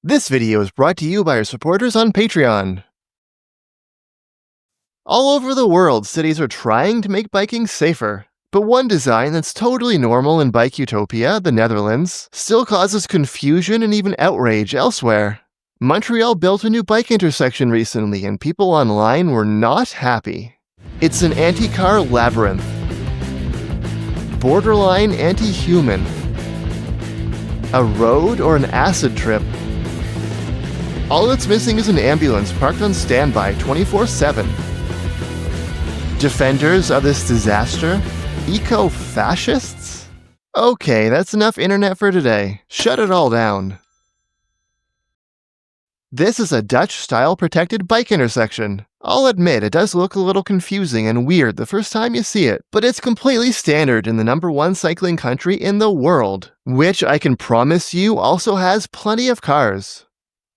This video is brought to you by our supporters on Patreon. All over the world, cities are trying to make biking safer. But one design that's totally normal in Bike Utopia, the Netherlands, still causes confusion and even outrage elsewhere. Montreal built a new bike intersection recently, and people online were not happy. It's an anti-car labyrinth. Borderline anti-human. A road or an acid trip. All that's missing is an ambulance parked on standby 24/7. Defenders of this disaster? Eco-fascists? Okay, that's enough internet for today. Shut it all down. This is a Dutch-style protected bike intersection. I'll admit it does look a little confusing and weird the first time you see it, but it's completely standard in the #1 cycling country in the world, which I can promise you also has plenty of cars.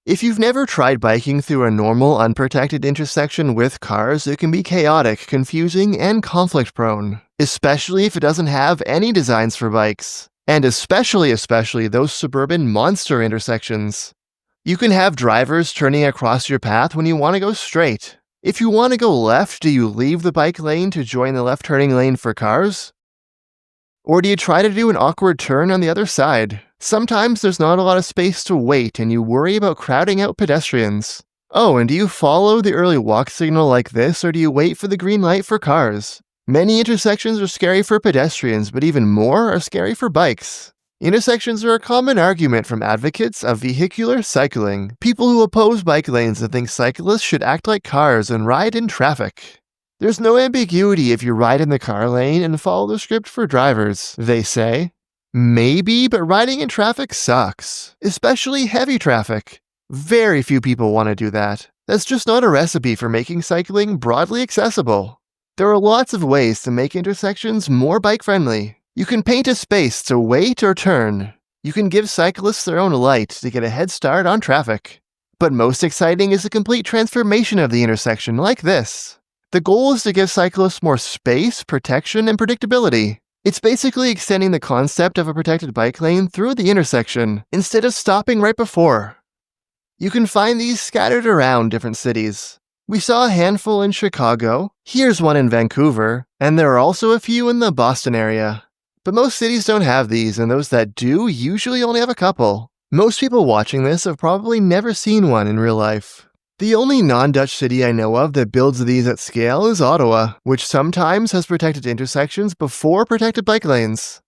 If you've never tried biking through a normal, unprotected intersection with cars, it can be chaotic, confusing, and conflict-prone, especially if it doesn't have any designs for bikes, and especially those suburban monster intersections. You can have drivers turning across your path when you want to go straight. If you want to go left, do you leave the bike lane to join the left turning lane for cars? Or do you try to do an awkward turn on the other side? Sometimes there's not a lot of space to wait and you worry about crowding out pedestrians. Oh, and do you follow the early walk signal like this, or do you wait for the green light for cars? Many intersections are scary for pedestrians, but even more are scary for bikes. Intersections are a common argument from advocates of vehicular cycling, people who oppose bike lanes and think cyclists should act like cars and ride in traffic. There's no ambiguity if you ride in the car lane and follow the script for drivers, they say. Maybe, but riding in traffic sucks, especially heavy traffic. Very few people want to do that. That's just not a recipe for making cycling broadly accessible. There are lots of ways to make intersections more bike-friendly. You can paint a space to wait or turn. You can give cyclists their own light to get a head start on traffic. But most exciting is a complete transformation of the intersection like this. The goal is to give cyclists more space, protection, and predictability. It's basically extending the concept of a protected bike lane through the intersection, instead of stopping right before. You can find these scattered around different cities. We saw a handful in Chicago, here's one in Vancouver, and there are also a few in the Boston area. But most cities don't have these, and those that do usually only have a couple. Most people watching this have probably never seen one in real life. The only non-Dutch city I know of that builds these at scale is Ottawa, which sometimes has protected intersections before protected bike lanes.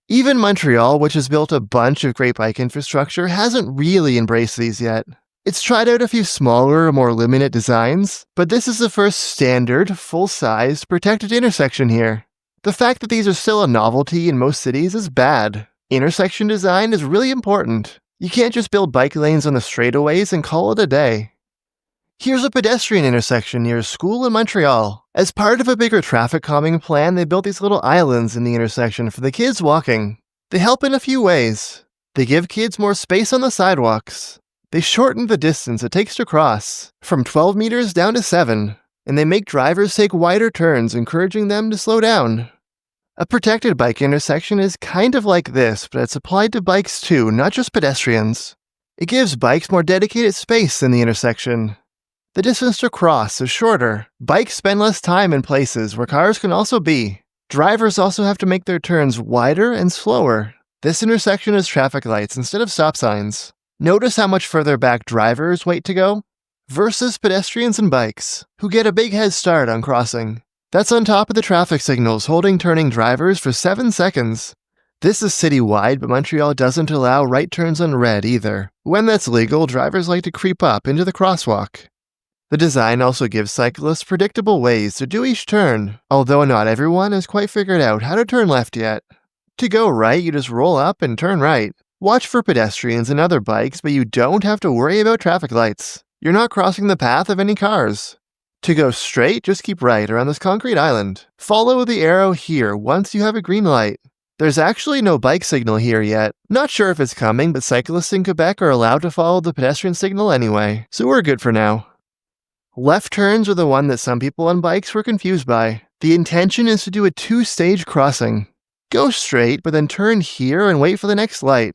Even Montreal, which has built a bunch of great bike infrastructure, hasn't really embraced these yet. It's tried out a few smaller, more limited designs, but this is the first standard, full-sized, protected intersection here. The fact that these are still a novelty in most cities is bad. Intersection design is really important. You can't just build bike lanes on the straightaways and call it a day. Here's a pedestrian intersection near a school in Montreal. As part of a bigger traffic calming plan, they built these little islands in the intersection for the kids walking. They help in a few ways. They give kids more space on the sidewalks. They shorten the distance it takes to cross, from 12 meters down to 7. And they make drivers take wider turns, encouraging them to slow down. A protected bike intersection is kind of like this, but it's applied to bikes too, not just pedestrians. It gives bikes more dedicated space in the intersection. The distance to cross is shorter. Bikes spend less time in places where cars can also be. Drivers also have to make their turns wider and slower. This intersection has traffic lights instead of stop signs. Notice how much further back drivers wait to go? Versus pedestrians and bikes, who get a big head start on crossing. That's on top of the traffic signals holding turning drivers for 7 seconds. This is citywide, but Montreal doesn't allow right turns on red either. When that's legal, drivers like to creep up into the crosswalk. The design also gives cyclists predictable ways to do each turn, although not everyone has quite figured out how to turn left yet. To go right, you just roll up and turn right. Watch for pedestrians and other bikes, but you don't have to worry about traffic lights. You're not crossing the path of any cars. To go straight, just keep right around this concrete island. Follow the arrow here once you have a green light. There's actually no bike signal here yet. Not sure if it's coming, but cyclists in Quebec are allowed to follow the pedestrian signal anyway, so we're good for now. Left turns are the one that some people on bikes were confused by. The intention is to do a 2-stage crossing. Go straight, but then turn here and wait for the next light.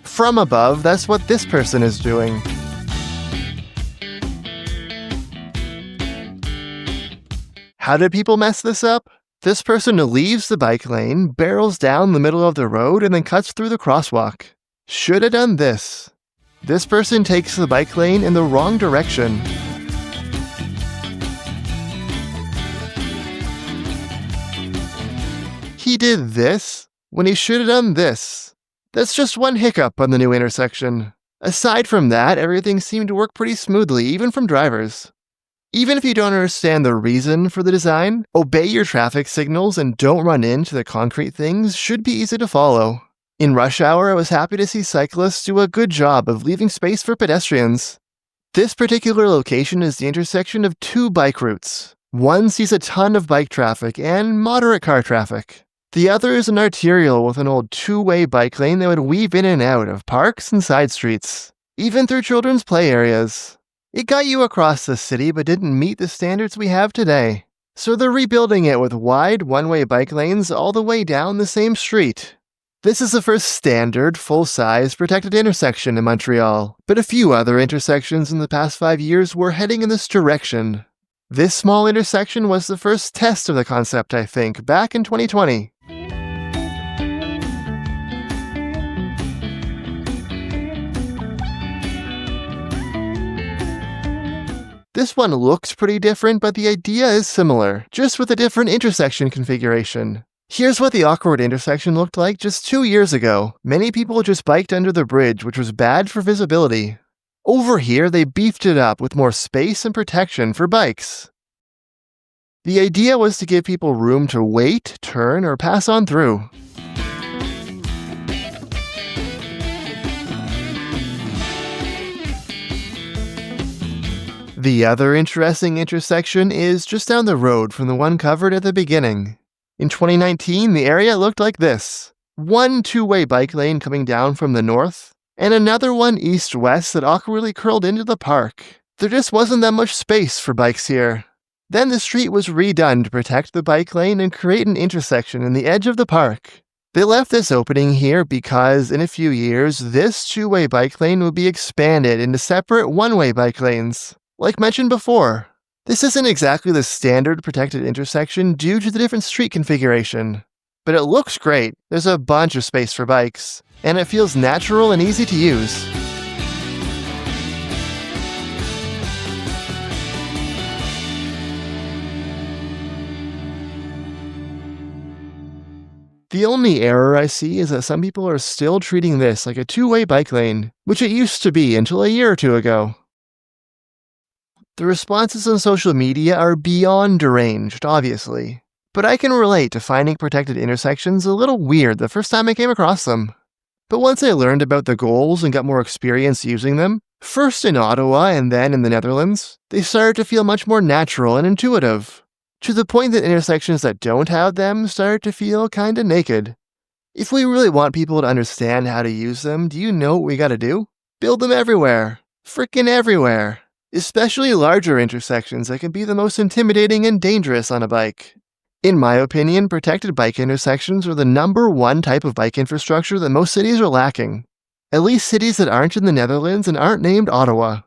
From above, that's what this person is doing. How did people mess this up? This person leaves the bike lane, barrels down the middle of the road, and then cuts through the crosswalk. Should have done this. This person takes the bike lane in the wrong direction. He did this when he should have done this. That's just one hiccup on the new intersection. Aside from that, everything seemed to work pretty smoothly, even from drivers. Even if you don't understand the reason for the design, obey your traffic signals and don't run into the concrete things should be easy to follow. In rush hour, I was happy to see cyclists do a good job of leaving space for pedestrians. This particular location is the intersection of two bike routes. One sees a ton of bike traffic and moderate car traffic. The other is an arterial with an old two-way bike lane that would weave in and out of parks and side streets, even through children's play areas. It got you across the city but didn't meet the standards we have today. So they're rebuilding it with wide one-way bike lanes all the way down the same street. This is the first standard, full-size, protected intersection in Montreal, but a few other intersections in the past 5 years were heading in this direction. This small intersection was the first test of the concept, I think, back in 2020. This one looks pretty different, but the idea is similar, just with a different intersection configuration. Here's what the awkward intersection looked like just 2 years ago. Many people just biked under the bridge, which was bad for visibility. Over here, they beefed it up with more space and protection for bikes. The idea was to give people room to wait, turn, or pass on through. The other interesting intersection is just down the road from the one covered at the beginning. In 2019, the area looked like this. One two-way bike lane coming down from the north, and another one east-west that awkwardly curled into the park. There just wasn't that much space for bikes here. Then the street was redone to protect the bike lane and create an intersection in the edge of the park. They left this opening here because, in a few years, this two-way bike lane will be expanded into separate one-way bike lanes. Like mentioned before, this isn't exactly the standard protected intersection due to the different street configuration. But it looks great, there's a bunch of space for bikes, and it feels natural and easy to use. The only error I see is that some people are still treating this like a two-way bike lane, which it used to be until a year or two ago. The responses on social media are beyond deranged, obviously, but I can relate to finding protected intersections a little weird the first time I came across them. But once I learned about the goals and got more experience using them, first in Ottawa and then in the Netherlands, they started to feel much more natural and intuitive, to the point that intersections that don't have them start to feel kinda naked. If we really want people to understand how to use them, do you know what we gotta do? Build them everywhere. Frickin' everywhere. Especially larger intersections that can be the most intimidating and dangerous on a bike. In my opinion, protected bike intersections are the #1 type of bike infrastructure that most cities are lacking. At least cities that aren't in the Netherlands and aren't named Ottawa.